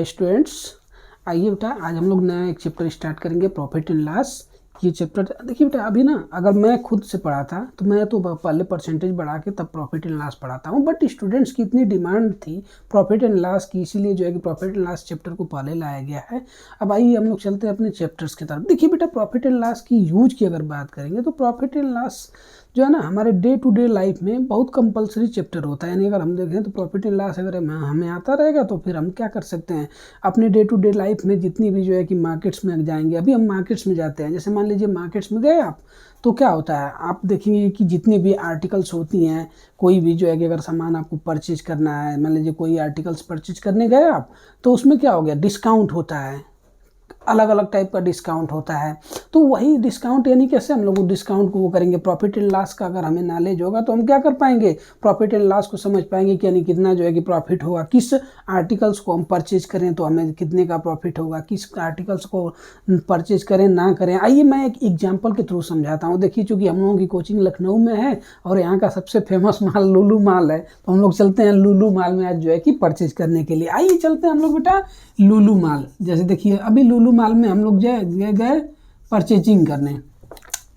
Students, आइए बेटा आज हम लोग नया एक चैप्टर स्टार्ट करेंगे प्रॉफिट एंड लॉस। ये चैप्टर देखिए बेटा, अभी ना अगर मैं खुद से पढ़ाता तो मैं तो पहले परसेंटेज बढ़ा के तब प्रॉफिट एंड लॉस पढ़ाता हूँ, बट स्टूडेंट्स की इतनी डिमांड थी प्रॉफिट एंड लॉस की, इसीलिए जो है कि प्रॉफिट एंड लॉस चैप्टर को पहले लाया गया है। अब आइए हम लोग चलते हैं अपने चैप्टर्स की तरफ। देखिए बेटा, प्रॉफिट एंड लॉस की यूज की अगर बात करेंगे तो प्रॉफिट एंड लॉस जो है ना हमारे डे टू डे लाइफ में बहुत कंपलसरी चैप्टर होता है। यानी अगर हम देखें तो प्रॉफिट एंड लॉस अगर हमें आता रहेगा तो फिर हम क्या कर सकते हैं अपने डे टू डे लाइफ में, जितनी भी जो है कि मार्केट्स में जाएंगे। अभी हम मार्केट्स में जाते हैं, जैसे मान लीजिए मार्केट्स में गए आप तो क्या होता है, आप देखेंगे कि जितनी भी आर्टिकल्स होती हैं, कोई भी जो है कि अगर सामान आपको परचेज करना है, मान लीजिए कोई आर्टिकल्स परचेज करने गए आप तो उसमें क्या हो गया, डिस्काउंट होता है, अलग अलग टाइप का डिस्काउंट होता है। तो वही डिस्काउंट यानी कैसे हम लोग डिस्काउंट को वो करेंगे, प्रॉफिट एंड लॉस का अगर हमें नॉलेज होगा तो हम क्या कर पाएंगे, प्रॉफिट एंड लॉस को समझ पाएंगे कि यानी कितना जो है कि प्रॉफिट होगा, किस आर्टिकल्स को हम परचेज करें तो हमें कितने का प्रॉफिट होगा, किस आर्टिकल्स को परचेज करें ना करें। आइए मैं एक एग्जाम्पल के थ्रू समझाता हूँ। देखिए चूँकि हम लोगों की कोचिंग लखनऊ में है और यहाँ का सबसे फेमस माल लुलु माल है, तो हम लोग चलते हैं लुलु माल में आज जो है कि परचेज करने के लिए। आइए चलते हैं हम लोग बेटा लुलु माल। जैसे देखिए अभी लुलु माल में हम लोग गए परचेजिंग करने।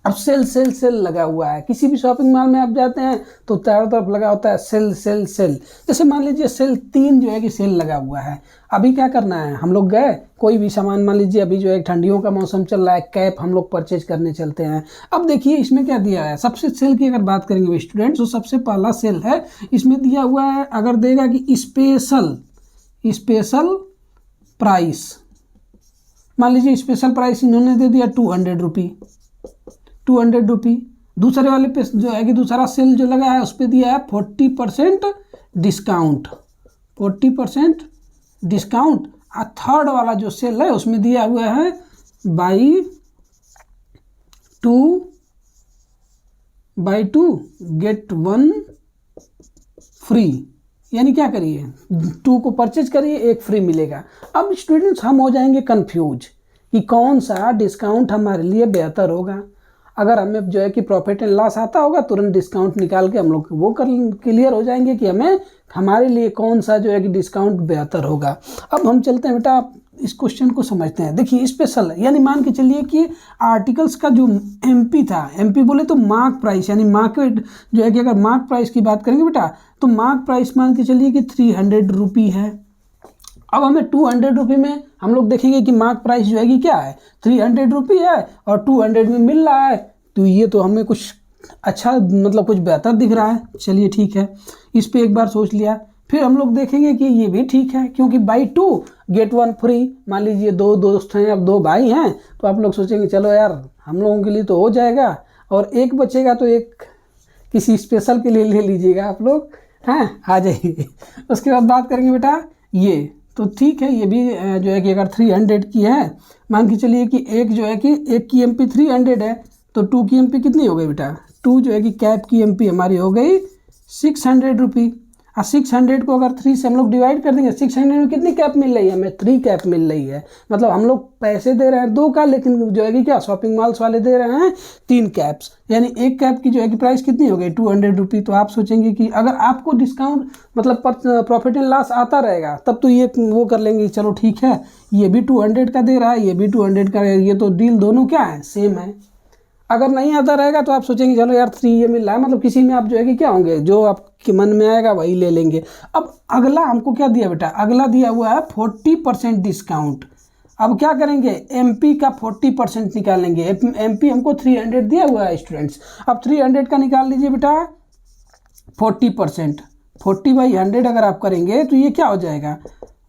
अब सेल सेल सेल लगा हुआ है, किसी भी शॉपिंग मॉल में आप जाते हैं तो चारों तरफ लगा होता है सेल सेल सेल। जैसे मान लीजिए सेल 3 जो है कि सेल लगा हुआ है। अभी क्या करना है, हम लोग गए कोई भी सामान, मान लीजिए अभी जो है ठंडियों का मौसम चल रहा है, कैप हम लोग परचेज करने चलते हैं। अब देखिए इसमें क्या दिया है, सबसे सेल की अगर बात करेंगे स्टूडेंट्स तो सबसे पहला सेल है, इसमें दिया हुआ है अगर देगा कि स्पेशल प्राइस। मान लीजिए स्पेशल प्राइस इन्होंने दे दिया 200 रुपी। दूसरे वाले पे जो है कि दूसरा सेल जो लगा है उस पर दिया है 40% डिस्काउंट, 40% डिस्काउंट। और थर्ड वाला जो सेल है उसमें दिया हुआ है बाई टू गेट 1 फ्री। यानी क्या करिए, 2 को परचेज करिए 1 फ्री मिलेगा। अब स्टूडेंट्स हम हो जाएंगे कंफ्यूज कि कौन सा डिस्काउंट हमारे लिए बेहतर होगा। अगर हमें जो है कि प्रॉफिट एंड लॉस आता होगा तुरंत डिस्काउंट निकाल के हम लोग वो क्लियर हो जाएंगे कि हमारे लिए कौन सा जो है कि डिस्काउंट बेहतर होगा। अब हम चलते हैं बेटा इस क्वेश्चन को समझते हैं। देखिए स्पेशल यानी मान के चलिए कि आर्टिकल्स का जो एमपी था, एमपी बोले तो मार्क प्राइस, यानी मार्केट जो है कि अगर मार्क प्राइस की बात करेंगे बेटा तो मार्क प्राइस मान के चलिए कि 300 रुपी है। अब हमें 200 रुपये में हम लोग देखेंगे कि मार्क प्राइस जो है कि क्या है 300 रुपये है और 200 में मिल रहा है, तो ये तो हमें कुछ अच्छा मतलब कुछ बेहतर दिख रहा है। चलिए ठीक है, इस पे एक बार सोच लिया। फिर हम लोग देखेंगे कि ये भी ठीक है क्योंकि बाई 2 गेट 1 फ्री। मान लीजिए 2 दोस्त हैं, अब 2 भाई हैं, तो आप लोग सोचेंगे चलो यार हम लोगों के लिए तो हो जाएगा और एक बचेगा तो एक किसी स्पेशल के लिए ले लीजिएगा आप लोग, हैं आ जाइए। उसके बाद बात करेंगे बेटा ये तो ठीक है, ये भी जो है कि अगर 300 की है, मान के चलिए कि एक जो है कि एक की एमपी 300 है तो 2 की एमपी कितनी हो गई बेटा, 2 जो है कि कैप की एमपी हमारी हो गई 600 रुपी। और 600 को अगर 3 से हम लोग डिवाइड कर देंगे, 600 में कितनी कैप मिल रही है हमें, 3 कैप मिल रही है। मतलब हम लोग पैसे दे रहे हैं 2 का, लेकिन जो है कि क्या शॉपिंग मॉल्स वाले दे रहे हैं 3 कैप्स। यानी एक कैप की जो है कि प्राइस कितनी हो गई 200 रुपी। तो आप सोचेंगे कि अगर आपको डिस्काउंट मतलब प्रॉफिट एंड लॉस आता रहेगा तब तो ये वो कर लेंगे, चलो ठीक है ये भी 200 का दे रहा है, ये भी 200 का है, ये तो डील दोनों क्या है सेम है। अगर नहीं आता रहेगा तो आप सोचेंगे चलो यार 3 ये मिल रहा है, मतलब किसी में आप जो है कि क्या होंगे, जो आपके मन में आएगा वही ले लेंगे। अब अगला हमको क्या दिया बेटा, अगला दिया हुआ है 40% डिस्काउंट। अब क्या करेंगे, एमपी का 40% निकालेंगे। एमपी हमको 300 दिया हुआ है स्टूडेंट्स, अब 300 का निकाल लीजिए बेटा 40%, 40/100 अगर आप करेंगे तो ये क्या हो जाएगा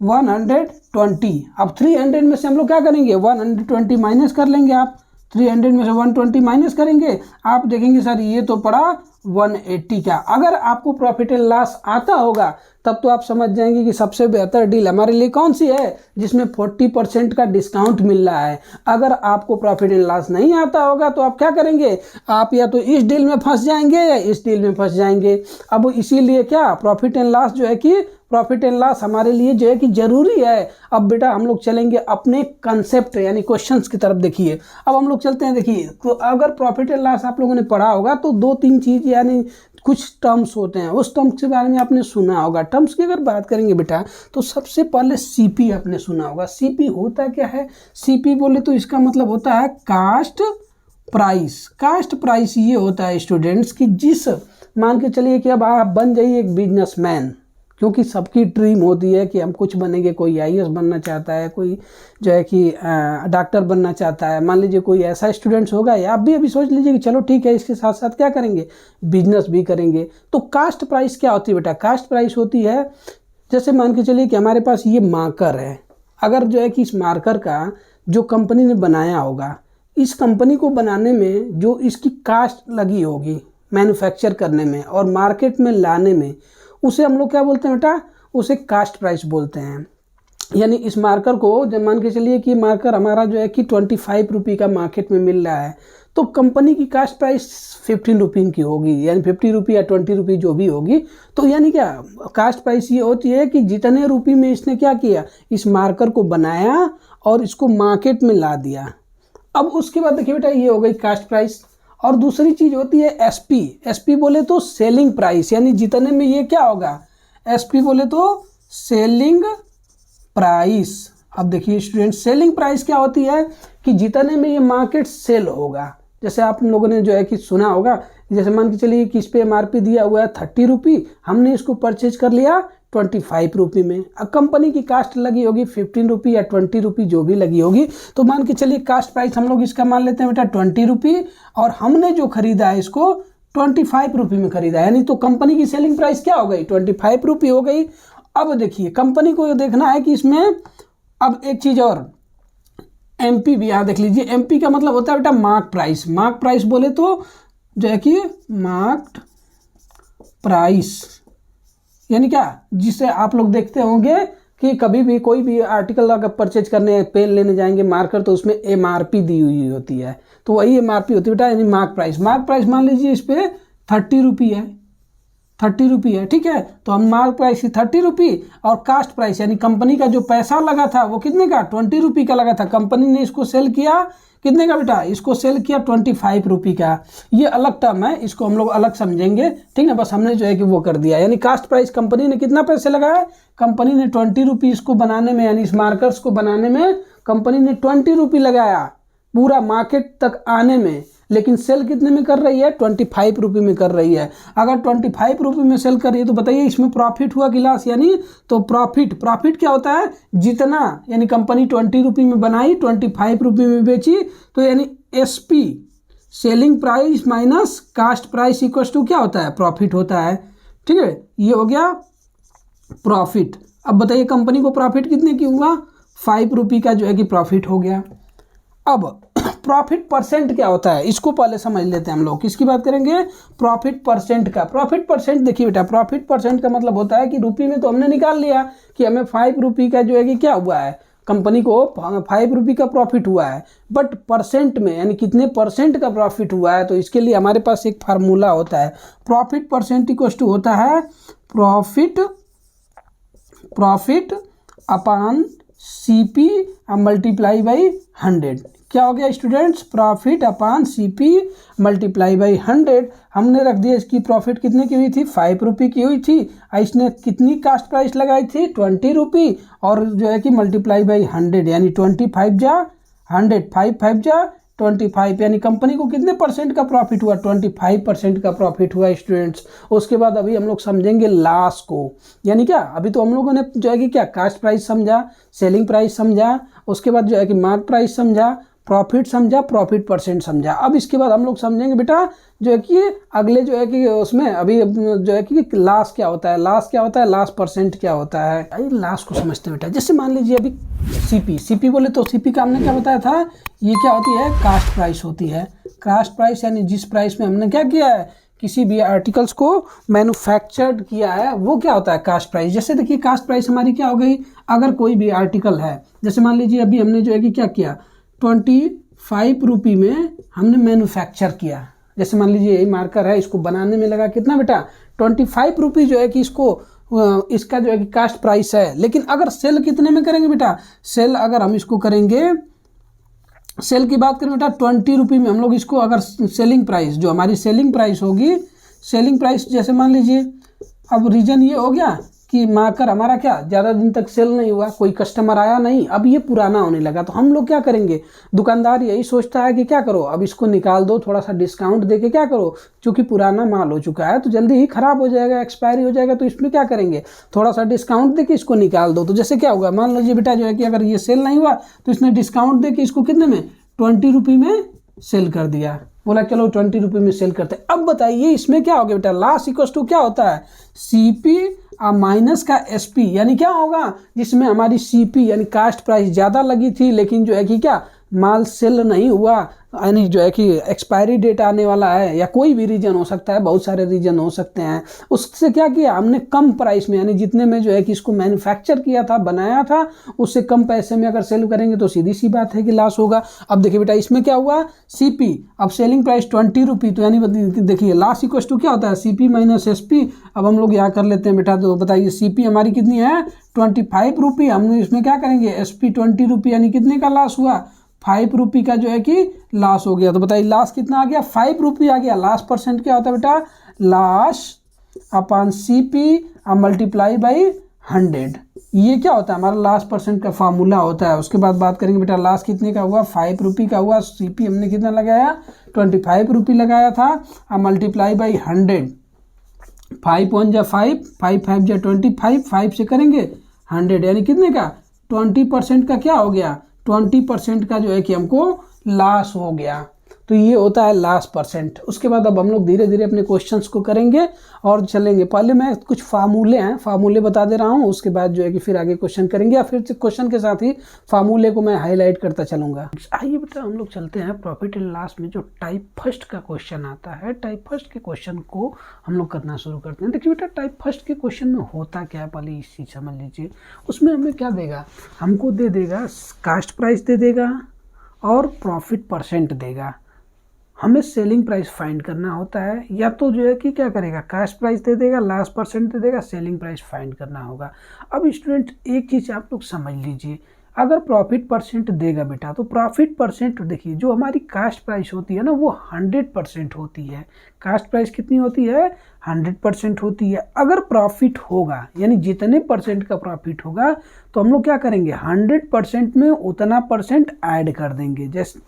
120। अब 300 में से हम लोग क्या करेंगे 120 माइनस कर लेंगे। आप 300 में से 120 माइनस करेंगे, आप देखेंगे सर ये तो पड़ा 180 का। अगर आपको प्रॉफिट एंड लॉस आता होगा तब तो आप समझ जाएंगे कि सबसे बेहतर डील हमारे लिए कौन सी है, जिसमें 40% का डिस्काउंट मिल रहा है। अगर आपको प्रॉफिट एंड लॉस नहीं आता होगा तो आप क्या करेंगे, आप या तो इस डील में फंस जाएंगे या इस डील में फंस जाएंगे। अब इसीलिए क्या प्रॉफिट एंड लॉस जो है कि प्रॉफिट एंड लॉस हमारे लिए जो है कि जरूरी है। अब बेटा हम लोग चलेंगे अपने कंसेप्ट यानी क्वेश्चंस की तरफ। देखिए अब हम लोग चलते हैं, देखिए तो अगर प्रॉफिट एंड लॉस आप लोगों ने पढ़ा होगा तो 2-3 चीज़ यानी कुछ टर्म्स होते हैं, उस टर्म्स के बारे में आपने सुना होगा। टर्म्स की अगर बात करेंगे बेटा तो सबसे पहले सीपी आपने सुना होगा। सीपी होता क्या है? सीपी बोले तो इसका मतलब होता है कास्ट प्राइस। कास्ट प्राइस ये होता है स्टूडेंट्स कि जिस, मान के चलिए कि अब आप बन जाइए एक बिजनेसमैन, क्योंकि सबकी ड्रीम होती है कि हम कुछ बनेंगे। कोई आईएएस बनना चाहता है, कोई जो है कि डॉक्टर बनना चाहता है। मान लीजिए कोई ऐसा स्टूडेंट्स होगा, या आप भी अभी सोच लीजिए कि चलो ठीक है, इसके साथ साथ क्या करेंगे, बिजनेस भी करेंगे। तो कास्ट प्राइस क्या होती है बेटा? कास्ट प्राइस होती है, जैसे मान के चलिए कि हमारे पास ये मार्कर है। अगर जो है कि इस मार्कर का जो कंपनी ने बनाया होगा, इस कंपनी को बनाने में जो इसकी कास्ट लगी होगी मैन्युफैक्चर करने में और मार्केट में लाने में, उसे हम लोग क्या बोलते हैं बेटा? उसे कास्ट प्राइस बोलते हैं। यानी इस मार्कर को, जब मान के चलिए कि मार्कर हमारा जो है कि 25 रुपये का मार्केट में मिल रहा है, तो कंपनी की कास्ट प्राइस 15 रुपये की होगी, यानी 50 रुपये या 20 रुपये जो भी होगी। तो यानी क्या कास्ट प्राइस ये होती है कि जितने रुपये में इसने क्या किया, इस मार्कर को बनाया और इसको मार्केट में ला दिया। अब उसके बाद देखिए बेटा, ये हो गई कास्ट प्राइस। और दूसरी चीज होती है एसपी। एसपी बोले तो सेलिंग प्राइस, यानी जितने में ये क्या होगा, एसपी बोले तो सेलिंग प्राइस। अब देखिए स्टूडेंट, सेलिंग प्राइस क्या होती है कि जितने में ये मार्केट सेल होगा। जैसे आप लोगों ने जो है कि सुना होगा, जैसे मान के चलिए कि इस पे एमआरपी दिया हुआ है 30 रुपये, हमने इसको परचेज कर लिया 25 रुपये में। अब कंपनी की कास्ट लगी होगी 15 रुपये या 20 रुपये जो भी लगी होगी। तो मान के चलिए कास्ट प्राइस हम लोग इसका मान लेते हैं बेटा 20 रुपये, और हमने जो खरीदा है इसको 25 रुपये में खरीदा, यानी तो कंपनी की सेलिंग प्राइस क्या हो गई, 25 रुपये हो गई। अब देखिए कंपनी को देखना है कि इसमें, अब एक चीज़ और, एमपी भी यहाँ देख लीजिए। एमपी का मतलब होता है बेटा मार्क प्राइस। मार्क प्राइस बोले तो जो है कि मार्क्ड प्राइस, यानी क्या, जिसे आप लोग देखते होंगे कि कभी भी कोई भी आर्टिकल अगर परचेज करने, पेन लेने जाएंगे, मार्कर, तो उसमें एमआरपी दी हुई होती है, तो वही एमआरपी होती है बेटा, यानी मार्क प्राइस। मार्क प्राइस मान लीजिए इस पर 30 रुपये है, 30 रुपये है, ठीक है। तो हम मार्क प्राइस 30 रुपये, और कास्ट प्राइस यानी कंपनी का जो पैसा लगा था वो कितने का, 20 रुपये का लगा था। कंपनी ने इसको सेल किया कितने का बेटा, इसको सेल किया 25 रुपये का। ये अलग टर्म है, इसको हम लोग अलग समझेंगे, ठीक ना। बस हमने जो है कि वो कर दिया, यानी कास्ट प्राइस कंपनी ने कितना पैसे लगाया, कंपनी ने 20 रुपये इसको बनाने में, यानी इस मार्कर्स को बनाने में कंपनी ने 20 रुपये लगाया पूरा मार्केट तक आने में, लेकिन सेल कितने में कर रही है, 25 रुपये में कर रही है। अगर 25 रुपये में सेल कर रही है तो बताइए इसमें प्रॉफिट हुआ कि लॉस, यानी तो प्रॉफिट क्या होता है, जितना, यानी कंपनी 20 रुपये में बनाई, 25 रुपये में बेची, तो यानी SP selling price minus cost price equals to क्या होता है, प्रॉफिट होता है, ठीक है। ये हो गया प्रॉफिट। अब बताइए कंपनी को प्रॉफिट कितने की हुआ, 5 रुपये का जो है कि प्रॉफिट हो गया। अब प्रॉफिट परसेंट क्या होता है, इसको पहले समझ लेते हैं हम लोग। किसकी बात करेंगे, प्रॉफिट परसेंट का। प्रॉफिट परसेंट देखिए बेटा, प्रॉफिट परसेंट का मतलब होता है कि रुपये में तो हमने निकाल लिया कि हमें 5 रुपये का जो है कि क्या हुआ है, कंपनी को 5 रुपये का प्रॉफिट हुआ है, बट परसेंट में यानी कितने परसेंट का प्रॉफिट हुआ है। तो इसके लिए हमारे पास एक फार्मूला होता है, प्रॉफिट परसेंट इक्वल टू होता है profit upon CP multiply by 100। क्या हो गया students, profit upon CP multiply by 100। हमने रख दिया इसकी प्रॉफिट कितने की हुई थी, 5 रुपये की हुई थी, इसने कितनी कास्ट प्राइस लगाई थी, 20 रुपये, और जो है कि मल्टीप्लाई बाई 100, यानी 25 जा 100, 5 जा 25, यानी कंपनी को कितने परसेंट का प्रॉफिट हुआ, 25% का प्रॉफिट हुआ स्टूडेंट्स। उसके बाद अभी हम लोग समझेंगे लॉस को, यानी क्या, अभी तो हम लोगों ने जो है कि क्या कास्ट प्राइस समझा, सेलिंग प्राइस समझा, उसके बाद जो है कि मार्क प्राइस समझा, प्रॉफिट समझा, प्रॉफिट परसेंट समझा। अब इसके बाद हम लोग समझेंगे बेटा जो है कि अगले जो है कि उसमें अभी जो है कि लॉस क्या होता है, लॉस क्या होता है, लॉस परसेंट क्या होता है। आइए लॉस को समझते हैं बेटा। जैसे मान लीजिए अभी सीपी बोले तो सीपी का हमने क्या बताया था, ये क्या होती है, कास्ट प्राइस होती है। कास्ट प्राइस यानी जिस प्राइस में हमने क्या किया है, किसी भी आर्टिकल्स को मैन्युफैक्चर्ड किया है, वो क्या होता है, कास्ट प्राइस। जैसे देखिए कास्ट प्राइस हमारी क्या हो गई, अगर कोई भी आर्टिकल है, जैसे मान लीजिए अभी हमने जो है कि क्या किया, 25 रुपये में हमने मैन्युफैक्चर किया। जैसे मान लीजिए यही मार्कर है, इसको बनाने में लगा कितना बेटा, 25 रुपये जो है कि इसका जो है कि कास्ट प्राइस है। लेकिन अगर सेल कितने में करेंगे बेटा, सेल अगर हम इसको करेंगे, सेल की बात करें बेटा 20 रुपये में हम लोग इसको, अगर सेलिंग प्राइस जो हमारी सेलिंग प्राइस होगी, सेलिंग प्राइस जैसे मान लीजिए, अब रीजन ये हो गया कि मार्कर हमारा क्या ज़्यादा दिन तक सेल नहीं हुआ, कोई कस्टमर आया नहीं, अब ये पुराना होने लगा, तो हम लोग क्या करेंगे, दुकानदार यही सोचता है कि क्या करो, अब इसको निकाल दो, थोड़ा सा डिस्काउंट देके क्या करो, क्योंकि पुराना माल हो चुका है तो जल्दी ही ख़राब हो जाएगा, एक्सपायरी हो जाएगा, तो इसमें क्या करेंगे, थोड़ा सा डिस्काउंट देके इसको निकाल दो। तो जैसे क्या होगा, मान लीजिए बेटा जो है कि अगर ये सेल नहीं हुआ तो इसने डिस्काउंट दे के इसको कितने में, 20 रुपये में सेल कर दिया, बोला चलो 20 रुपये में सेल करते हैं। अब बताइए इसमें क्या होगा बेटा, लॉस इक्वल्स टू क्या होता है, CP माइनस का SP, यानी क्या होगा, जिसमें हमारी CP यानी कास्ट प्राइस ज़्यादा लगी थी लेकिन जो है कि क्या माल सेल नहीं हुआ, यानी जो है कि एक्सपायरी डेट आने वाला है, या कोई भी रीजन हो सकता है, बहुत सारे रीजन हो सकते हैं, उससे क्या किया हमने, कम प्राइस में, यानी जितने में जो है कि इसको मैन्युफैक्चर किया था, बनाया था, उससे कम पैसे में अगर सेल करेंगे तो सीधी सी बात है कि लॉस होगा। अब देखिए बेटा इसमें क्या हुआ, CP, अब सेलिंग प्राइस 20 रुपये, तो यानी देखिए लॉस इक्वल टू क्या होता है, CP माइनस SP। अब हम लोग यहाँ कर लेते हैं बेटा, तो बताइए CP हमारी कितनी है, 25 रुपये, हम इसमें क्या करेंगे, SP 20 रुपये, यानी कितने का लॉस हुआ, 5 रुपये का जो है कि लॉस हो गया। तो बताइए लॉस कितना आ गया, 5 रुपये आ गया। लॉस परसेंट क्या होता है बेटा, loss upon CP multiply by 100, ये क्या होता है हमारा लॉस परसेंट का फार्मूला होता है। उसके बाद बात करेंगे बेटा लॉस कितने का हुआ, 5 रुपये का हुआ, CP हमने कितना लगाया, 25 रुपये लगाया था, अब मल्टीप्लाई बाई 100, 5 1 जा 5, 5 5 जा 25, 5 से करेंगे 100, यानी कितने का, 20% का क्या हो गया, 20% का जो है कि हमको लॉस हो गया। तो ये होता है लॉस परसेंट। उसके बाद अब हम लोग धीरे धीरे अपने क्वेश्चंस को करेंगे और चलेंगे। पहले मैं कुछ फार्मूले हैं, फार्मूले बता दे रहा हूँ, उसके बाद जो है कि फिर आगे क्वेश्चन करेंगे, या फिर क्वेश्चन के साथ ही फार्मूले को मैं हाईलाइट करता चलूँगा। आइए बेटा हम लोग चलते हैं प्रॉफिट एंड लॉस में जो टाइप फर्स्ट का क्वेश्चन आता है, टाइप फर्स्ट के क्वेश्चन को हम लोग करना शुरू करते हैं। देखिए बेटा टाइप फर्स्ट के क्वेश्चन में होता क्या है, पहले इस चीज़ समझ लीजिए। उसमें हमें क्या देगा, हमको दे देगा कास्ट प्राइस दे देगा और प्रॉफिट परसेंट देगा। हमें सेलिंग प्राइस फाइंड करना होता है, या तो जो है कि क्या करेगा, कास्ट प्राइस दे देगा, लास्ट परसेंट दे देगा, सेलिंग प्राइस फाइंड करना होगा। अब स्टूडेंट एक चीज़ आप लोग समझ लीजिए, अगर प्रॉफिट परसेंट देगा बेटा तो प्रॉफिट परसेंट देखिए, जो हमारी कास्ट प्राइस होती है ना वो 100% होती है। कास्ट प्राइस कितनी होती है, 100% होती है। अगर प्रॉफिट होगा यानी जितने परसेंट का प्रॉफिट होगा तो हम लोग क्या करेंगे, 100% में उतना परसेंट ऐड कर देंगे। जैसे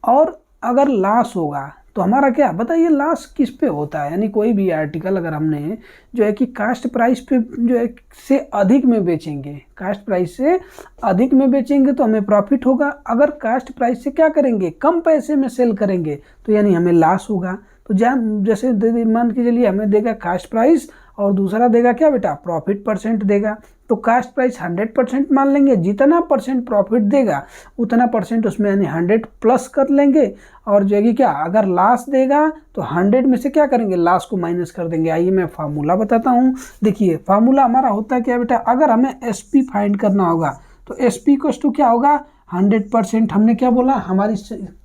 और अगर लॉस होगा तो हमारा क्या बताइए, लॉस किस पे होता है, यानी कोई भी आर्टिकल अगर हमने जो है कि कास्ट प्राइस पे जो है से अधिक में बेचेंगे, कास्ट प्राइस से अधिक में बेचेंगे तो हमें प्रॉफिट होगा। अगर कास्ट प्राइस से क्या करेंगे, कम पैसे में सेल करेंगे तो यानी हमें लॉस होगा। तो जैसे मान के चलिए हमें देगा कास्ट प्राइस और दूसरा देगा क्या बेटा, प्रॉफिट परसेंट देगा। तो कास्ट प्राइस 100% मान लेंगे, जितना परसेंट प्रॉफिट देगा उतना परसेंट उसमें यानी 100 प्लस कर लेंगे। और जो है कि क्या, अगर लॉस देगा तो 100 में से क्या करेंगे, लॉस को माइनस कर देंगे। आइए मैं फार्मूला बताता हूँ। देखिए फार्मूला हमारा होता है क्या बेटा, अगर हमें SP फाइंड करना होगा तो SP इक्वल्स टू क्या होगा, 100%। हमने क्या बोला, हमारी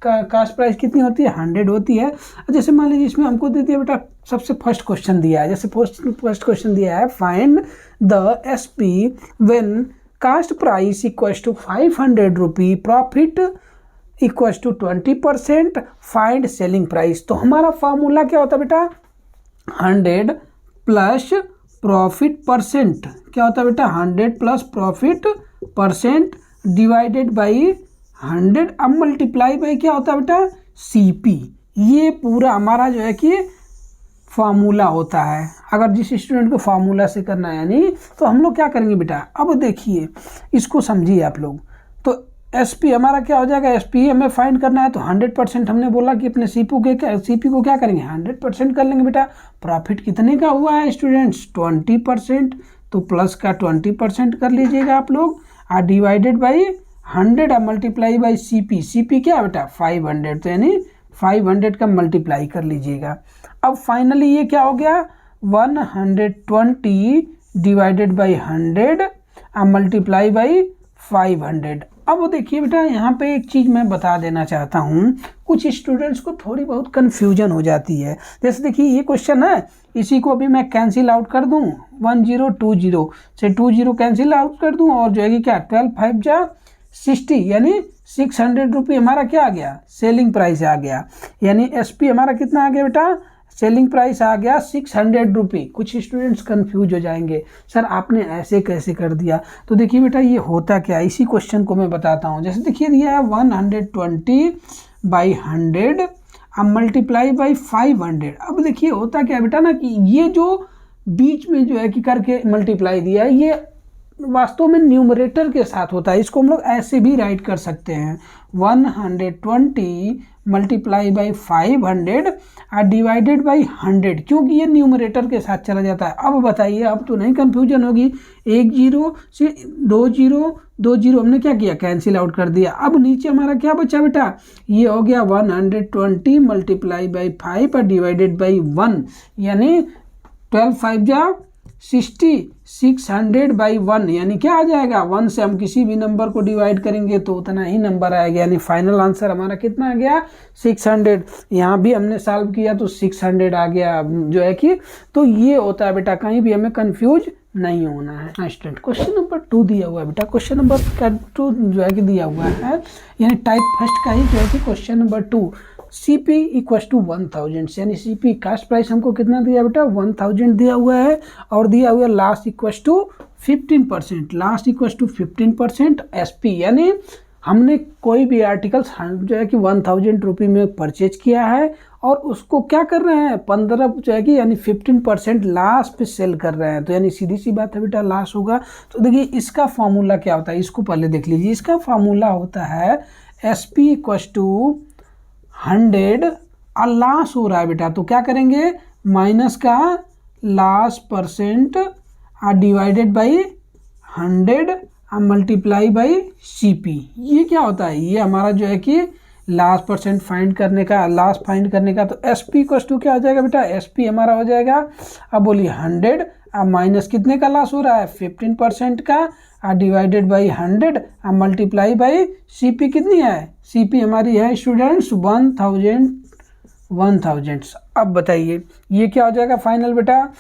कास्ट प्राइस कितनी होती है, 100 होती है। जैसे मान लीजिए इसमें हमको दे दिया बेटा, सबसे फर्स्ट क्वेश्चन दिया है, जैसे फर्स्ट क्वेश्चन दिया है, find the SP when cost price equals to 500 रुपये, profit equals to 20%, find selling price. तो हमारा फार्मूला क्या होता है बेटा, 100 प्लस प्रॉफिट परसेंट, क्या होता है बेटा, 100 plus profit percent divided by 100, अब मल्टीप्लाई बाई क्या होता है बेटा, CP। ये पूरा हमारा जो है कि फार्मूला होता है। अगर जिस स्टूडेंट को फार्मूला से करना है यानी, तो हम लोग क्या करेंगे बेटा, अब देखिए इसको समझिए आप लोग। तो SP हमारा क्या हो जाएगा, SP हमें फाइंड करना है तो 100% हमने बोला कि अपने CP को क्या करेंगे, 100% कर लेंगे बेटा। प्रॉफिट कितने का हुआ है स्टूडेंट्स, 20%, तो प्लस का 20% कर लीजिएगा आप लोग, और divided by 100 multiply by CP क्या है बेटा, 500, तो यानी 500 का मल्टीप्लाई कर लीजिएगा। अब फाइनली ये क्या हो गया, 120 डिवाइडेड बाई 100 मल्टीप्लाई बाई 500। अब देखिए बेटा यहाँ पे एक चीज़ मैं बता देना चाहता हूँ, कुछ स्टूडेंट्स को थोड़ी बहुत कन्फ्यूजन हो जाती है। जैसे देखिए ये क्वेश्चन है, इसी को अभी मैं कैंसिल आउट कर दूँ, 1020 से 20 कैंसिल आउट कर दूँ, और जो है कि क्या 12 5 जा 60, यानी 600 रुपये हमारा क्या आ गया, सेलिंग प्राइस आ गया। यानी SP हमारा कितना आ गया बेटा, सेलिंग प्राइस आ गया 600 रुपी। कुछ स्टूडेंट्स कंफ्यूज हो जाएंगे, सर आपने ऐसे कैसे कर दिया। तो देखिए बेटा ये होता क्या है, इसी क्वेश्चन को मैं बताता हूँ। जैसे देखिए दिया है 120/100 अब मल्टीप्लाई बाई 500। अब देखिए होता क्या है बेटा ना कि ये जो बीच में जो है कि करके मल्टीप्लाई दिया है, ये वास्तव में न्यूमरेटर के साथ होता है। इसको हम लोग ऐसे भी राइट कर सकते हैं 120 मल्टीप्लाई बाई 500 और डिवाइडेड बाई 100, क्योंकि ये न्यूमरेटर के साथ चला जाता है। अब बताइए, अब तो नहीं कंफ्यूजन होगी। 1 0 से 2 0 2 0 हमने क्या किया, कैंसिल आउट कर दिया। अब नीचे हमारा क्या बचा बेटा, ये हो गया 120 मल्टीप्लाई बाई 5 और डिवाइडेड बाई 1, यानी 12 5 जा 60, 600/1, यानी क्या आ जाएगा, 1 से हम किसी भी नंबर को डिवाइड करेंगे तो उतना ही नंबर आएगा, यानी फाइनल आंसर हमारा कितना आ गया 600। यहाँ भी हमने सॉल्व किया तो 600 आ गया जो है कि। तो ये होता है बेटा, कहीं भी हमें कंफ्यूज नहीं होना है। स्टूडेंट क्वेश्चन नंबर 2 दिया हुआ है बेटा, क्वेश्चन नंबर 2 जो है कि दिया हुआ है, यानी टाइप फर्स्ट का ही जो है कि question number 2 CP equals to 1000, यानी CP कास्ट प्राइस हमको कितना दिया बेटा 1000 दिया हुआ है, और दिया हुआ loss equals to 15%, loss equals to 15% SP, यानी हमने कोई भी आर्टिकल्स जो है कि 1000 रुपये में परचेज किया है और उसको क्या कर रहे हैं 15 जो है कि यानी 15% लास्ट पे सेल कर रहे हैं, तो यानी सीधी सी बात है बेटा लास होगा। तो देखिए इसका फॉर्मूला क्या होता है, इसको पहले देख लीजिए। इसका फॉर्मूला होता है SP इक्वस टू 100 और लास हो रहा है बेटा, तो क्या करेंगे माइनस का लास परसेंट और डिवाइडेड बाई 100 और मल्टीप्लाई बाई CP। ये क्या होता है, ये हमारा जो है कि लास्ट परसेंट फाइंड करने का, लास्ट फाइंड करने का। तो SP इक्वस टू क्या हो जाएगा बेटा, SP हमारा हो जाएगा, अब बोलिए 100 और माइनस कितने का लॉस हो रहा है 15% का, और डिवाइडेड बाई 100 और मल्टीप्लाई बाई CP कितनी है, CP हमारी है स्टूडेंट्स 1000। अब बताइए ये क्या हो जाएगा फाइनल बेटा,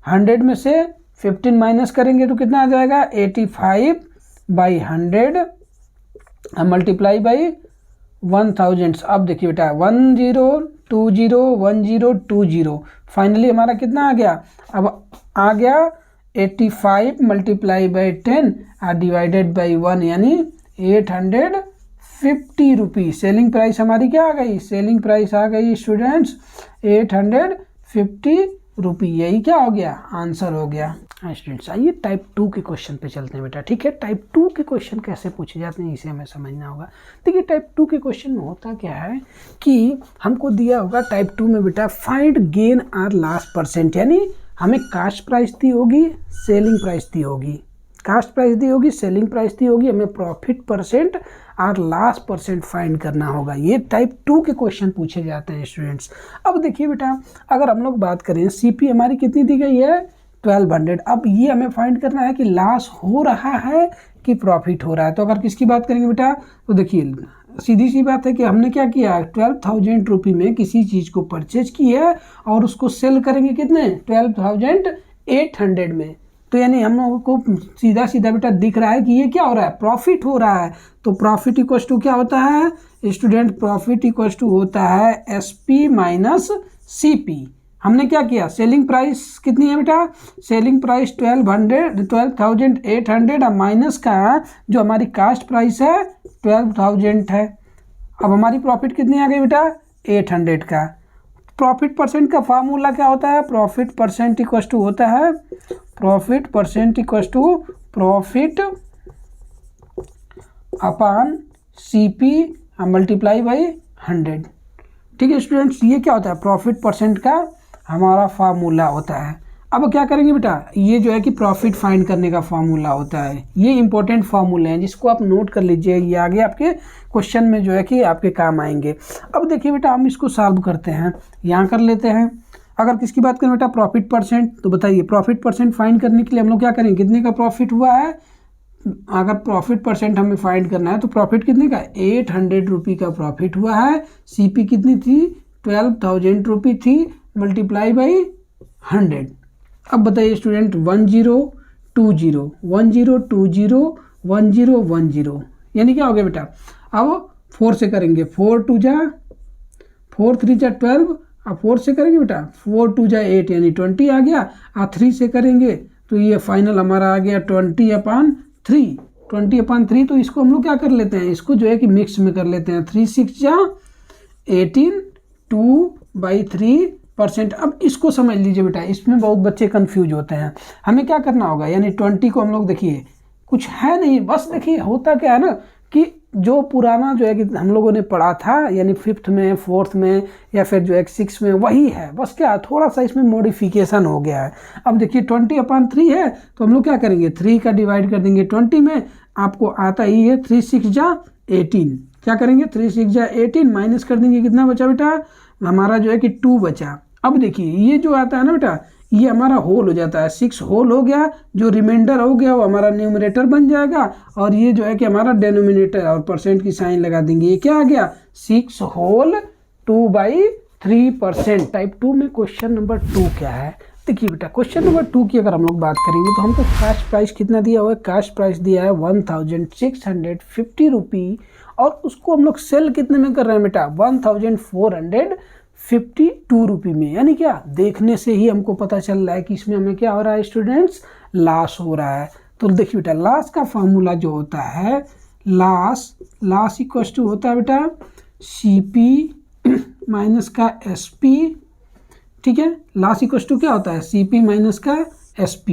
100 में से 15 माइनस करेंगे तो कितना आ जाएगा 85/100 मल्टीप्लाई बाई 1000। अब देखिए बेटा 1020 फाइनली हमारा कितना आ गया, अब आ गया 85 मल्टीप्लाई बाई 10 और डिवाइडेड बाई 1, यानी 850 रुपी। सेलिंग प्राइस हमारी क्या आ गई, सेलिंग प्राइस आ गई स्टूडेंट्स 850 रुपी। यही क्या हो गया, आंसर हो गया। स्टूडेंट्स आइए टाइप 2 के क्वेश्चन पे चलते हैं बेटा, ठीक है। टाइप 2 के क्वेश्चन कैसे पूछे जाते हैं इसे हमें समझना होगा। देखिए टाइप 2 के क्वेश्चन में होता क्या है कि हमको दिया होगा टाइप 2 में बेटा find gain or loss percent, यानी हमें कास्ट प्राइस दी होगी, सेलिंग प्राइस दी होगी, कास्ट प्राइस दी होगी, सेलिंग प्राइस दी होगी, हमें प्रॉफिट परसेंट और लास्ट परसेंट फाइंड करना होगा। ये टाइप 2 के क्वेश्चन पूछे जाते हैं स्टूडेंट्स। अब देखिए बेटा अगर हम लोग बात करें CP हमारी कितनी दी गई है 1200। अब ये हमें फाइंड करना है कि लॉस हो रहा है कि प्रॉफिट हो रहा है। तो अगर किसकी बात करेंगे बेटा, तो देखिए सीधी सी बात है कि हमने क्या किया 12,000 रुपये में किसी चीज़ को परचेज किया और उसको सेल करेंगे कितने 12,800 में। तो यानी हम लोगों को सीधा सीधा बेटा दिख रहा है कि ये क्या हो रहा है, प्रॉफिट हो रहा है। तो प्रॉफिट इक्वस टू क्या होता है स्टूडेंट, प्रॉफिट इक्वस टू होता है SP माइनस CP। हमने क्या किया, सेलिंग प्राइस कितनी है बेटा, सेलिंग प्राइस 12,800 और माइनस का जो हमारी कास्ट प्राइस है 12,000 है। अब हमारी प्रॉफिट कितनी आ गई बेटा 800 का। प्रॉफिट परसेंट का फार्मूला क्या होता है, प्रॉफिट परसेंट इक्वस टू होता है, profit percent equals to profit upon CP multiply by 100। ठीक है स्टूडेंट्स, ये क्या होता है प्रॉफिट परसेंट का हमारा फार्मूला होता है। अब क्या करेंगे बेटा, ये जो है कि प्रॉफिट फाइंड करने का फार्मूला होता है। ये इंपॉर्टेंट फार्मूले हैं जिसको आप नोट कर लीजिए, ये आगे आपके क्वेश्चन में जो है कि आपके काम आएंगे। अब देखिए बेटा हम इसको सॉल्व करते हैं, यहाँ कर लेते हैं। अगर किसकी बात करें बेटा प्रॉफिट परसेंट, तो बताइए प्रॉफिट परसेंट फाइंड करने के लिए हम लोग क्या करेंगे, कितने का प्रॉफिट हुआ है। अगर प्रॉफिट परसेंट हमें फाइंड करना है तो प्रॉफिट कितने का 800 रुपये का प्रॉफिट हुआ है। CP कितनी थी 12,000 रुपये थी मल्टीप्लाई बाई 100। अब बताइए स्टूडेंट 1020 1020 यानी क्या हो गया बेटा, अब 4 से करेंगे, 4 2 जा 4 3 जा 12 आप 4 से करेंगे बेटा, 4 2 जा 8 यानी 20 आ गया। आप 3 से करेंगे तो ये फाइनल हमारा आ गया 20/3। 20/3 तो इसको हम लोग क्या कर लेते हैं, इसको जो है कि मिक्स में कर लेते हैं। 3 6 जा 18, 2/3%। अब इसको समझ लीजिए बेटा, इसमें बहुत बच्चे कंफ्यूज होते हैं। हमें क्या करना होगा, यानी 20 को हम लोग देखिए कुछ है नहीं, बस देखिए होता क्या है ना कि जो पुराना जो है कि हम लोगों ने पढ़ा था, यानी 5th में 4th में या फिर जो है 6th में, वही है, बस क्या थोड़ा सा इसमें मॉडिफिकेशन हो गया है। अब देखिए 20/3 है तो हम लोग क्या करेंगे, 3 का डिवाइड कर देंगे 20 में, आपको आता ही है 3 6 जा 18। क्या करेंगे, 3 6 जा 18 माइनस कर देंगे, कितना बचा बेटा, हमारा जो है कि 2 बचा। अब देखिए ये जो आता है ना बेटा, ये हमारा होल हो जाता है, 6 होल हो गया, जो रिमाइंडर हो गया वो हमारा न्यूमरेटर बन जाएगा, और ये जो है कि हमारा डेनोमिनेटर, और परसेंट की साइन लगा देंगे। ये क्या आ गया, 6 होल 2/3%। टाइप 2 में क्वेश्चन नंबर 2 क्या है, देखिए बेटा क्वेश्चन नंबर 2 की अगर हम लोग बात करेंगे तो हमको कैश प्राइस कितना दिया हुआ है, कैश प्राइस दिया है 1650 रुपी, और उसको हम लोग सेल कितने में कर रहे हैं बेटा, 1452 रुपये में। यानी क्या, देखने से ही हमको पता चल रहा है कि इसमें हमें क्या हो रहा है स्टूडेंट्स, लॉस हो रहा है। तो देखिए बेटा लॉस का फार्मूला जो होता है, लॉस इक्वल टू होता है बेटा CP माइनस का SP। ठीक है, लॉस इक्वल टू क्या होता है, CP माइनस का SP।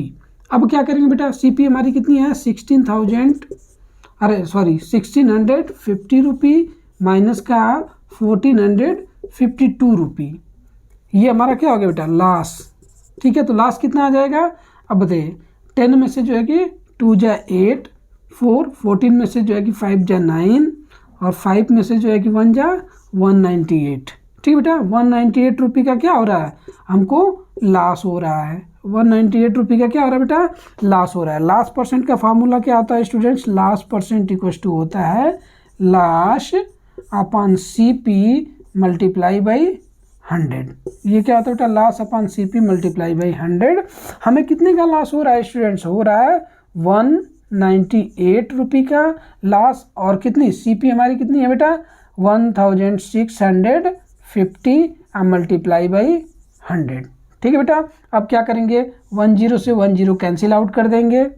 अब क्या करेंगे बेटा, CP हमारी कितनी है 1650 रुपी माइनस का 1452 रुपी, ये हमारा क्या हो गया बेटा, लॉस। ठीक है, तो लॉस कितना आ जाएगा, अब बताइए 10 में से जो है कि 2 जा 8, 4, 14 में से जो है कि 5 जा 9, और 5 में से जो है कि 1 जा 198। ठीक बेटा, 198 रुपये का क्या हो रहा है, हमको लॉस हो रहा है। 198 रुपये का क्या हो रहा है बेटा, लॉस हो रहा है। लॉस परसेंट का फार्मूला क्या होता है students, loss percent equal to होता है loss upon CP multiply by 100। ये क्या होता है बेटा, loss upon CP multiply by 100। हमें कितने का लॉस हो रहा है स्टूडेंट्स, हो रहा है 198 रुपये का लॉस, और कितनी CP हमारी कितनी है बेटा 1650 मल्टीप्लाई बाई 100। ठीक है बेटा, अब क्या करेंगे, 10 से 10 कैंसिल आउट कर देंगे।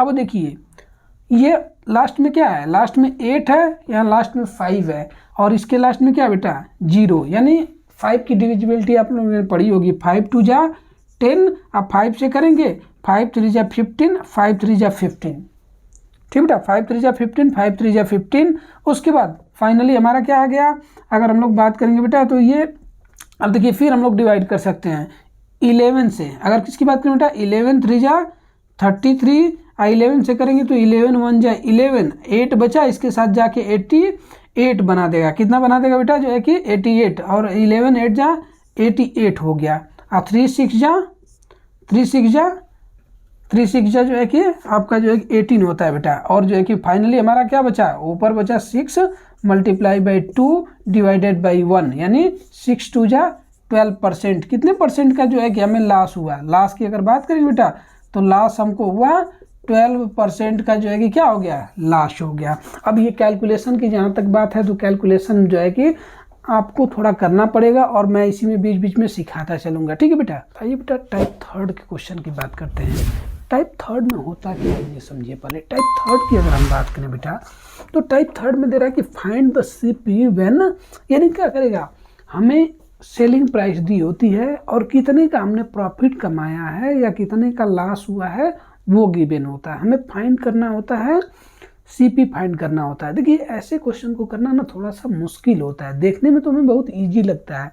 अब देखिए ये लास्ट में क्या है, लास्ट में 8 है, यहाँ लास्ट में 5 है, और इसके लास्ट में क्या बेटा 0, यानी 5 की डिविजिबिलिटी आप लोगों ने पढ़ी होगी, 5 2 जा 10, आप 5 से करेंगे, 5 3 जा 15, 5 3 जा 15। ठीक बेटा, 5 3 जा 15, 5 3 जा 15। उसके बाद फाइनली हमारा क्या आ गया, अगर हम लोग बात करेंगे बेटा तो ये, अब देखिए फिर हम लोग डिवाइड कर सकते हैं 11 से। अगर किसकी बात करें बेटा, 11 3 जा 33, 11 से करेंगे तो 11 1 जा 11, 8 बचा, इसके साथ जाके 88 बना देगा। कितना बना देगा बेटा, जो है कि 88, और 11 8 जा 88 हो गया। और 3 6 जा जो है कि आपका जो है 18 होता है बेटा, और जो है कि फाइनली हमारा क्या बचा, ऊपर बचा 6 मल्टीप्लाई बाई 2 डिवाइडेड बाई 1, यानी 6 2 जा 12%। कितने परसेंट का जो है कि हमें लॉस हुआ, लॉस की अगर बात करें बेटा तो लॉस हमको हुआ 12% का जो है कि क्या हो गया, लॉस हो गया। अब ये कैलकुलेशन की जहाँ तक बात है तो कैलकुलेशन जो है कि आपको थोड़ा करना पड़ेगा, और मैं इसी में बीच बीच में सिखाता चलूँगा। ठीक है बेटा, आइए बेटा टाइप 3 के क्वेश्चन की बात करते हैं। टाइप 3 में होता क्या है ये समझिए पहले। टाइप 3 की अगर हम बात करें बेटा तो टाइप 3 में दे रहा है कि फाइंड द CP व्हेन, यानी क्या करेगा, हमें सेलिंग प्राइस दी होती है और कितने का हमने प्रॉफिट कमाया है या कितने का लॉस हुआ है वो गिवन होता है। हमें फाइंड करना होता है, CP फाइंड करना होता है। देखिए ऐसे क्वेश्चन को करना ना थोड़ा सा मुश्किल होता है, देखने में तो हमें बहुत ईजी लगता है,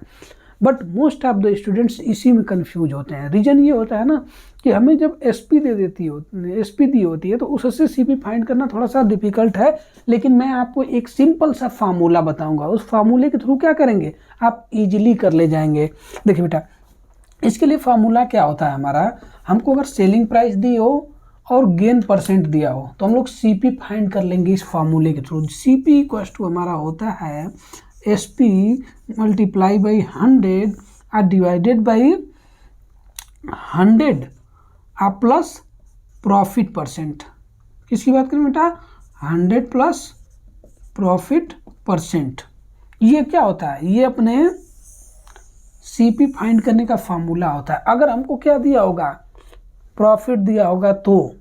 but most of the students इसी में कंफ्यूज होते हैं। रीज़न ये होता है ना कि हमें जब SP दी होती है तो उससे CP फाइंड करना थोड़ा सा डिफिकल्ट है, लेकिन मैं आपको एक सिंपल सा फार्मूला बताऊंगा, उस फार्मूले के थ्रू क्या करेंगे आप इजीली कर ले जाएंगे। देखिए बेटा इसके लिए फार्मूला क्या होता है हमारा, हमको अगर सेलिंग प्राइस दी हो और गेन परसेंट दिया हो तो हम लोग CP फाइंड कर लेंगे इस फार्मूले के थ्रू। CP इक्वल टू हमारा होता है SP मल्टीप्लाई बाई 100 और divided by 100 plus profit percent. किसकी बात करें बेटा, 100 प्लस प्रॉफिट परसेंट। ये क्या होता है, ये अपने CP फाइंड करने का फार्मूला होता है। अगर हमको क्या दिया होगा, प्रॉफिट दिया होगा तो।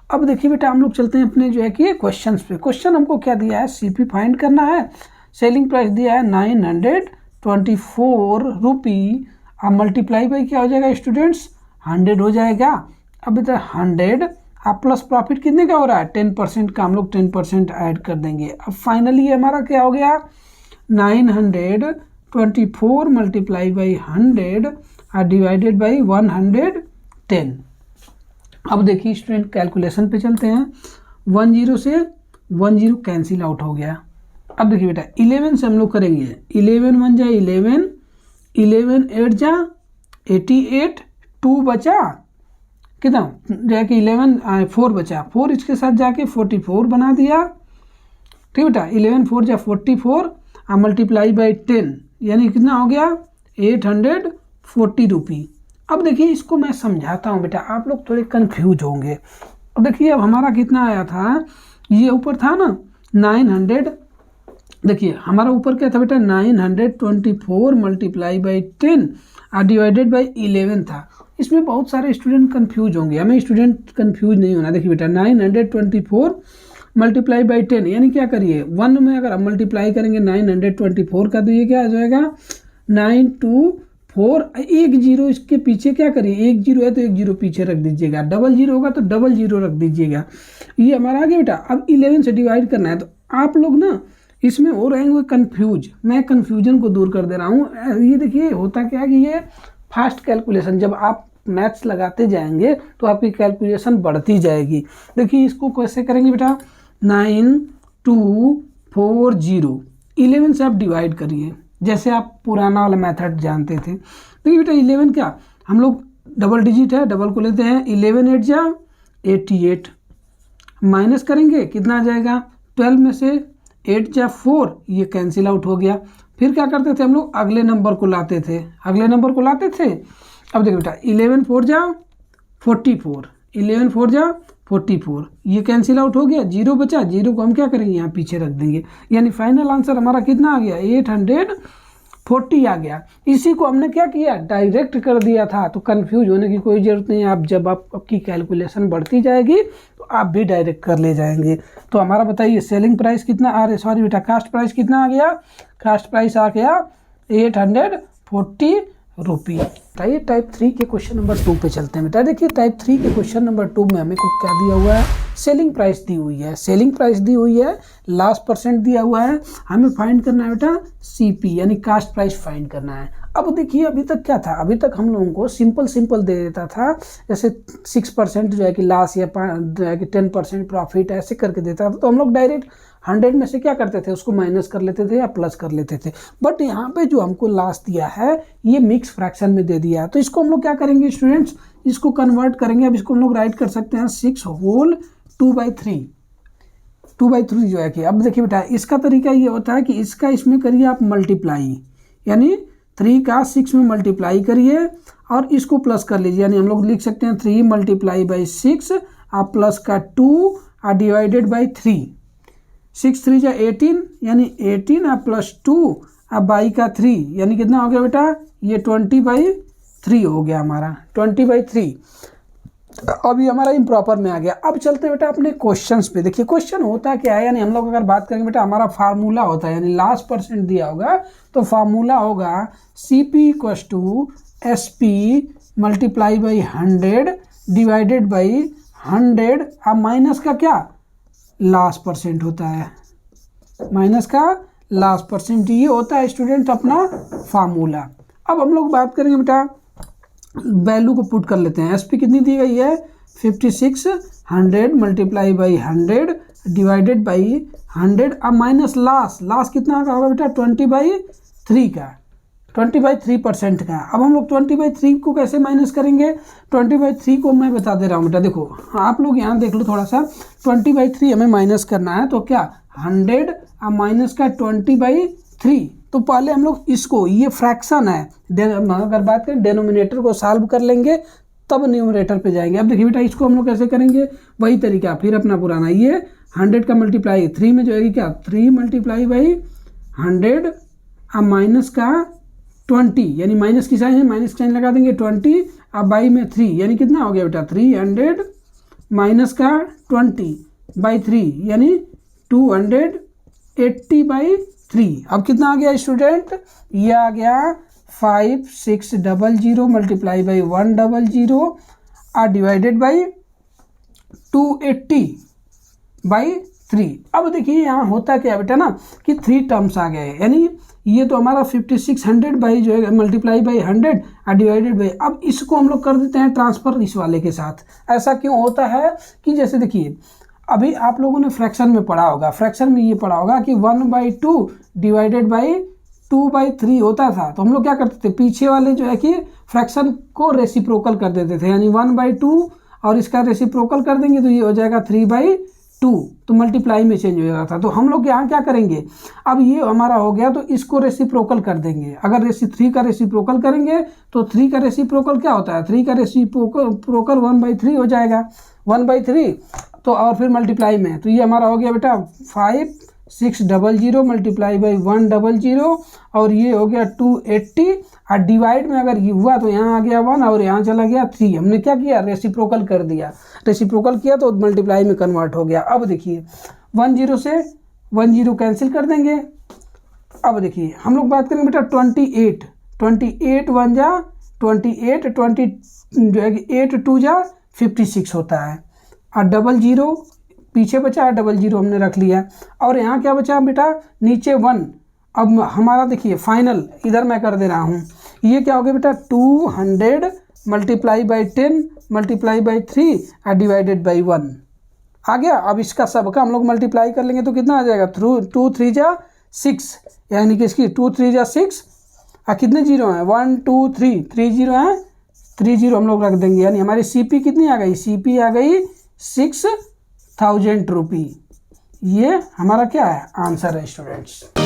अब देखिए बेटा हम लोग चलते हैं अपने जो है कि क्वेश्चंस पे। क्वेश्चन हमको क्या दिया है, CP फाइंड करना है, सेलिंग प्राइस दिया है 924 रुपी, अब मल्टीप्लाई बाई क्या हो जाएगा स्टूडेंट्स, 100 हो जाएगा। अब इधर 100 अब प्लस प्रॉफिट कितने का हो रहा है, 10% का, हम लोग 10% ऐड कर देंगे। अब फाइनली हमारा क्या हो गया, 924 मल्टीप्लाई बाई 100 डिवाइडेड बाई 110। अब देखिए स्टूडेंट कैलकुलेशन पे चलते हैं। 10 से 10 कैंसिल आउट हो गया। अब देखिए बेटा 11 से हम लोग करेंगे, 11 1 जा 11, 11 8 जा 88, 2 बचा कितना, जाके 11 4 बचा, 4 इसके साथ जाके 44 बना दिया। ठीक बेटा, 11 4 जा 44 और मल्टीप्लाई बाई 10 यानी कितना हो गया 840 रुपी। अब देखिए इसको मैं समझाता हूँ बेटा, आप लोग थोड़े कंफ्यूज होंगे। अब देखिए अब हमारा कितना आया था, ये ऊपर था ना 900, देखिए हमारा ऊपर क्या था बेटा 924 मल्टीप्लाई बाई 10 और डिवाइडेड बाई 11 था। इसमें बहुत सारे स्टूडेंट कंफ्यूज होंगे, हमें स्टूडेंट कंफ्यूज नहीं होना। देखिए बेटा 924 मल्टीप्लाई बाई 10 यानी क्या करिए, 1 में अगर हम मल्टीप्लाई करेंगे 924 का तो ये क्या आ जाएगा 924, एक जीरो इसके पीछे क्या करिए, एक जीरो है तो एक जीरो पीछे रख दीजिएगा, डबल जीरो होगा तो डबल जीरो रख दीजिएगा। ये हमारा आ गया बेटा। अब 11 से डिवाइड करना है, तो आप लोग ना इसमें हो रहेंगे कंफ्यूज, मैं कंफ्यूजन को दूर कर दे रहा हूँ। ये देखिए होता क्या है कि ये फास्ट कैलकुलेशन, जब आप मैथ्स लगाते जाएंगे तो आपकी कैलकुलेशन बढ़ती जाएगी। देखिए इसको कैसे करेंगे बेटा, 9240, 11 से आप डिवाइड करिए जैसे आप पुराना वाला मेथड जानते थे। देखिए बेटा 11 क्या, हम लोग डबल डिजिट है, डबल को लेते हैं, 11 8 जा 88, माइनस करेंगे कितना आ जाएगा, 12 में से 8 जा 4, ये कैंसिल आउट हो गया। फिर क्या करते थे हम लोग, अगले नंबर को लाते थे, अगले नंबर को लाते थे। अब देखो बेटा 11 4 जा 44, 11 4 जा 44, ये कैंसिल आउट हो गया, जीरो बचा, जीरो को हम क्या करेंगे यहाँ पीछे रख देंगे, यानी फाइनल आंसर हमारा कितना आ गया 840 आ गया। इसी को हमने क्या किया, डायरेक्ट कर दिया था, तो कंफ्यूज होने की कोई ज़रूरत नहीं है। आप जब आपकी कैलकुलेशन बढ़ती जाएगी तो आप भी डायरेक्ट कर ले जाएंगे। तो हमारा बताइए सेलिंग प्राइस कितना आ रहा, सॉरी बेटा कास्ट प्राइस कितना आ गया, कास्ट प्राइस आ गया 840 रुपी। बताइए टाइप 3 के क्वेश्चन नंबर 2 पे चलते हैं बेटा। देखिए टाइप 3 के क्वेश्चन नंबर 2 में हमें को क्या दिया हुआ है, सेलिंग प्राइस दी हुई है, सेलिंग प्राइस दी हुई है, लास्ट परसेंट दिया हुआ है, हमें फाइंड करना है बेटा CP यानी कास्ट प्राइस फाइंड करना है। अब देखिए अभी तक क्या था, अभी तक हम लोगों को सिंपल दे देता था, जैसे 6% जो है कि लॉस या जो है कि 10% प्रॉफिट ऐसे करके देता था, तो हम लोग डायरेक्ट 100 में से क्या करते थे, उसको माइनस कर लेते थे या प्लस कर लेते थे। बट यहाँ पे जो हमको लॉस दिया है ये मिक्स फ्रैक्शन में दे दिया है, तो इसको हम लोग क्या करेंगे स्टूडेंट्स, इसको कन्वर्ट करेंगे। अब इसको हम लोग राइट कर सकते हैं 6 होल 2/3 जो है कि। अब देखिए बेटा इसका तरीका ये होता है कि इसका इसमें करिए आप मल्टीप्लाई, यानी 3 का 6 में मल्टीप्लाई करिए और इसको प्लस कर लीजिए, यानी हम लोग लिख सकते हैं 3 मल्टीप्लाई बाई 6 आप प्लस का 2 डिवाइडेड बाई 3, 6 3 जा 18 यानी 18 आप प्लस 2 अब बाई का 3 यानी कितना हो गया बेटा, ये 20/3 हो गया हमारा, 20/3। अभी हमारा इम्प्रॉपर में आ गया। अब चलते हैं बेटा अपने क्वेश्चंस पे। देखिए क्वेश्चन होता क्या है, यानी हम लोग अगर बात करेंगे बेटा हमारा फार्मूला होता है, यानी लास्ट परसेंट दिया होगा तो फार्मूला होगा CP = SP multiply by 100 divided by 100 अब माइनस का क्या, लास्ट परसेंट होता है, माइनस का लास्ट परसेंट, ये होता है स्टूडेंट अपना फार्मूला। अब हम लोग बात करेंगे बेटा, वैल्यू को पुट कर लेते हैं। SP कितनी दी गई है 5600 मल्टीप्लाई बाई 100 डिवाइडेड बाई 100 अब माइनस लास्ट कितना का होगा बेटा 20/3 का, 20/3% का। अब हम लोग 20/3 को कैसे माइनस करेंगे, 20/3 को मैं बता दे रहा हूँ बेटा। देखो आप लोग यहाँ देख लो थोड़ा सा, 20/3 हमें माइनस करना है, तो क्या 100 अब माइनस का 20/3, तो पहले हम लोग इसको, ये फ्रैक्शन है, अगर बात करें डेनोमिनेटर को सॉल्व कर लेंगे तब न्यूमरेटर पे जाएंगे। अब देखिए बेटा इसको हम लोग कैसे करेंगे, वही तरीका फिर अपना पुराना, ये 100 का मल्टीप्लाई 3 में जाएगी क्या, 3 मल्टीप्लाई बाई 100 अब माइनस का 20 यानी माइनस की साइन है, माइनस की साइन लगा देंगे 20, अब बाई में 3 यानी कितना हो गया बेटा 300 माइनस का 20/3 यानी 280/3। अब कितना आ गया स्टूडेंट, ये आ गया 5600 मल्टीप्लाई बाई 100 और डिवाइडेड बाई 280/3। अब देखिए यहाँ होता क्या बेटा ना कि 3 टर्म्स आ गए, यानी ये तो हमारा 5600 बाई जो है मल्टीप्लाई बाई 100 और डिवाइडेड बाई, अब इसको हम लोग कर देते हैं ट्रांसफर इस वाले के साथ। ऐसा क्यों होता है कि जैसे देखिए अभी आप लोगों ने फ्रैक्शन में पढ़ा होगा, फ्रैक्शन में ये पढ़ा होगा कि 1/2 डिवाइडेड बाई 2/3 होता था, तो हम लोग क्या करते थे, पीछे वाले जो है कि फ्रैक्शन को रेसिप्रोकल कर देते थे, यानी 1/2 और इसका रेसिप्रोकल कर देंगे तो ये हो जाएगा 3/2, तो मल्टीप्लाई में चेंज हो जाता था। तो हम लोग यहाँ क्या करेंगे, अब ये हमारा हो गया तो इसको रेसिप्रोकल कर देंगे। अगर 3 का रेसिप्रोकल करेंगे तो 3 का रेसिप्रोकल क्या होता है, 3 का रेसिप्रोकल 1/3 हो जाएगा, 1/3 तो और फिर मल्टीप्लाई में, तो ये हमारा हो गया बेटा 5600 मल्टीप्लाई बाई 100 और ये हो गया 280 और डिवाइड में अगर ये हुआ तो यहाँ आ गया 1 और यहाँ चला गया 3। हमने क्या किया, रेसिप्रोकल कर दिया, रेसिप्रोकल किया तो मल्टीप्लाई में कन्वर्ट हो गया। अब देखिए 10 से 10 कैंसिल कर देंगे। अब देखिए हम लोग बात करेंगे बेटा 28 1 जा 28 20 जो है कि 8 2 जा 56 होता है और 00 पीछे बचा है, 00 हमने रख लिया और यहाँ क्या बचा बेटा नीचे 1। अब हमारा देखिए फाइनल इधर मैं कर दे रहा हूँ, ये क्या हो गया बेटा 200 मल्टीप्लाई बाई 10 मल्टीप्लाई बाई 3 और डिवाइडेड बाई 1 आ गया। अब इसका सबका हम लोग मल्टीप्लाई कर लेंगे तो कितना आ जाएगा, 2 3 जा 6 यानी कि इसकी 2 3 जा 6 और कितने जीरो हैं 1 2 3 3 जीरो हैं, 3 जीरो हम लोग रख देंगे, यानी हमारी CP कितनी आ गई, CP आ गई 6000 रुपये। ये हमारा क्या है आंसर है स्टूडेंट्स।